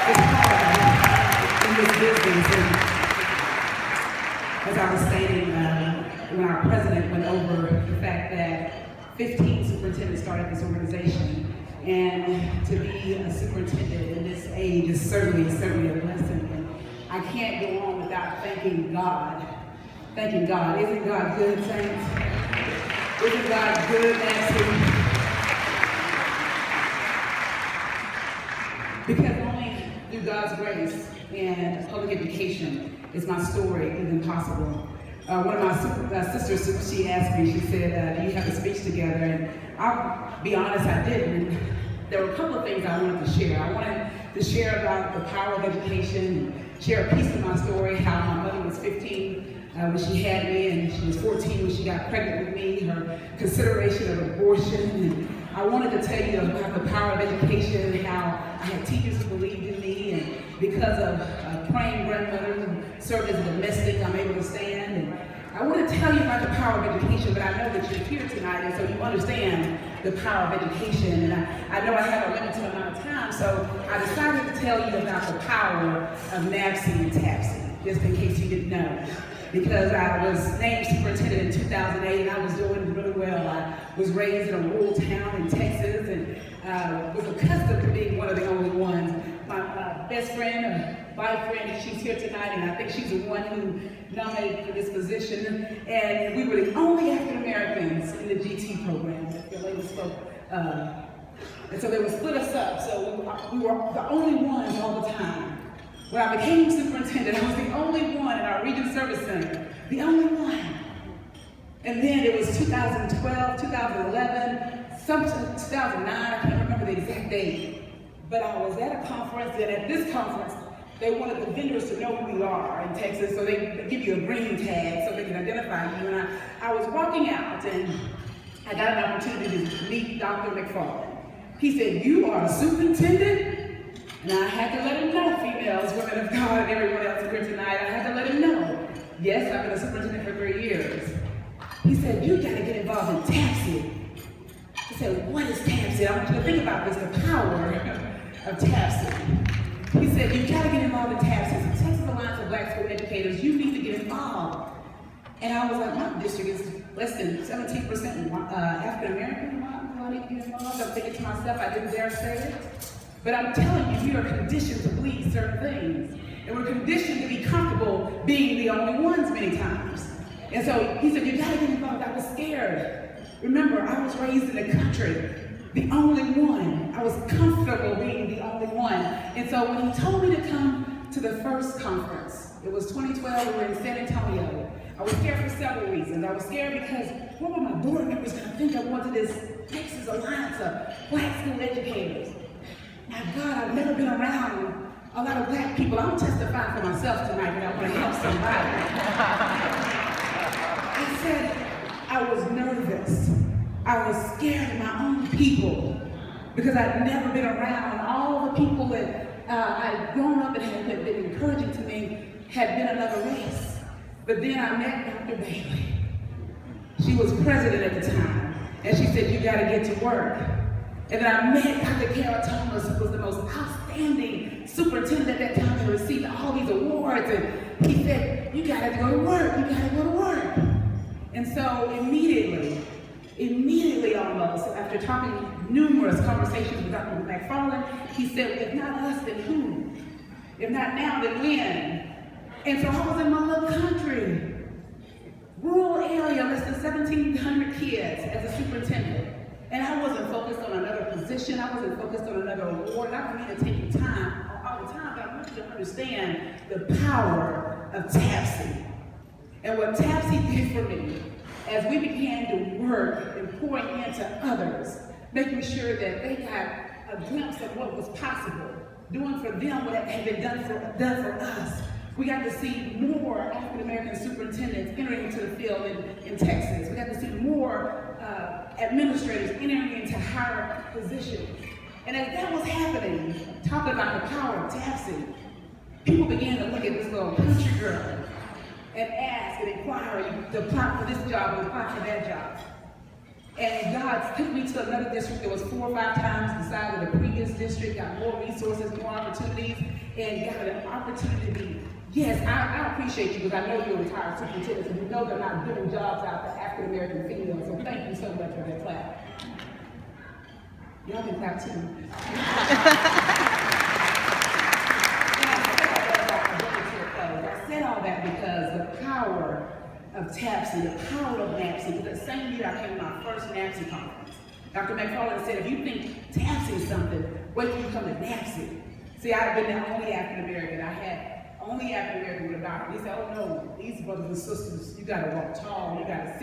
It's hard in this business. And as I was stating, when our president went over the fact that 15 superintendents started this organization, and to be a superintendent in this age is certainly a blessing. And I can't go on without thanking God. Thanking God. Isn't God good, saints? Isn't God good, NABSE? Because only through God's grace and public education is my story even possible. One of my sisters, she asked me, she said, do you have a speech together? And I'll be honest, I didn't. There were a couple of things I wanted to share. I wanted to share about the power of education, share a piece of my story, how my mother was 15 when she had me, and she was 14 when she got pregnant with me, her consideration of abortion. And I wanted to tell you about the power of education and how I had teachers who believed in me, and because of a praying grandmother who served as a domestic, I'm able to stand. And I want to tell you about the power of education, but I know that you're here tonight, and so you understand the power of education. And I know I have a limited amount of time, so I decided to tell you about the power of NABSE and TABSE, just in case you didn't know. Because I was named superintendent in 2008, and I was doing really well. I was raised in a rural town in Texas, and was accustomed to being one of the only ones. My best friend, or my friend, she's here tonight, and I think she's the one who nominated for this position. And we were the only African Americans in the GT program. The lady spoke. And so they would split us up, so we were the only ones all the time. When I became superintendent, I was the only one in our Region Service Center, the only one. And then it was 2012, 2011, 2009, I can't remember the exact date. But I was at a conference, and at this conference, they wanted the vendors to know who we are in Texas, so they give you a green tag so they can identify you. And I was walking out, and I got an opportunity to meet Dr. McFarland. He said, "You are a superintendent?" And I had to let him know, females, women of God, and everyone else here tonight, I had to let him know. Yes, I've been a superintendent for 3 years. He said, "You gotta get involved in TABSE." I said, "What is TABSE?" I want you to think about this, the power of TABSE. He said, "You gotta get involved in TABSE. The Texas Alliance of Black School Educators, you need to get involved." And I was like, my district is less than 17% African American. Why do I need to get involved? I'm thinking to myself, I didn't dare say it. But I'm telling you, we are conditioned to believe certain things. And we're conditioned to be comfortable being the only ones many times. And so he said, "You gotta get involved." I was scared. Remember, I was raised in the country, the only one. I was comfortable being the only one. And so when he told me to come to the first conference, it was 2012, we were in San Antonio. I was scared for several reasons. I was scared because what were my board members gonna think I wanted this Texas Alliance of Black School Educators? My God, I've never been around a lot of black people. I'm testifying for myself tonight, but I want to help somebody. I said, I was nervous. I was scared of my own people because I'd never been around. All the people that I'd grown up and had been encouraging to me had been another race. But then I met Dr. Bailey. She was president at the time, and she said, "You got to get to work." And then I met Dr. Carol Thomas, who was the most outstanding superintendent at that time and received all these awards. And he said, "You gotta go to work, you gotta go to work." And so immediately almost, after talking numerous conversations with Dr. McFarland, he said, "If not us, then who? If not now, then when?" And so I was in my little country, rural area, less than 1,700 kids as a superintendent. And I wasn't focused on another position. I wasn't focused on another award. I don't mean to take your time all the time, but I want you to understand the power of TABSE. And what TABSE did for me, as we began to work and pouring into others, making sure that they got a glimpse of what was possible, doing for them what had been done for us. We got to see more African American superintendents entering into the field in Texas. We got to see more administrators entering into higher positions. And as that was happening, talking about the power of TABSE, people began to look at this little country girl and ask and inquire to apply for this job and apply for that job. And God took me to another district that was 4 or 5 times the size of the previous district, got more resources, more opportunities. and got an opportunity to be, yes, I appreciate you because I know you're a retired superintendent, and you know they're not giving jobs out to African American females, so thank you so much for that clap. Y'all can clap too. I said all that because the power of TABSE, the power of NABSE, because the same year I came to my first NABSE conference. Dr. McFarland said, if you think TABSE is something, wait till you come to NABSE. See, I've been the only African American. I had only African American with a doctor. He said, oh no, these brothers and sisters, you gotta walk tall, you gotta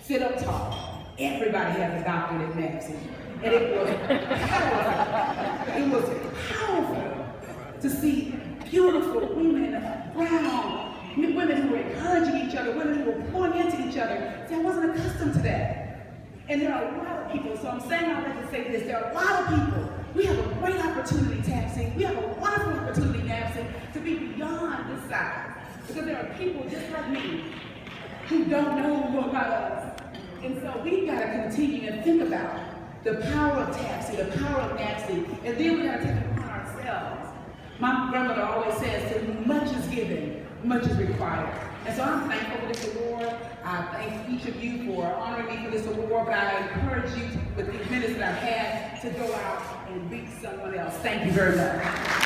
sit up tall. Everybody has a doctor at NABSE. And it was powerful. It was powerful to see beautiful women, brown, women who were encouraging each other, women who were pouring into each other. See, I wasn't accustomed to that. And there are a lot of people, so I'm saying all that to say this, there are a lot of people. We have a great opportunity, TABSE. We have a wonderful opportunity, NABSE, to be beyond this size. Because there are people just like me who don't know more about us. And so we've got to continue and think about the power of TABSE, the power of NABSE, and then we've got to take it upon ourselves. My grandmother always says, to much is given, much is required. And so I'm thankful for this award. I thank each of you for honoring me for this award, but I encourage you with the minutes that I've had to go out and reach someone else. Thank you very much.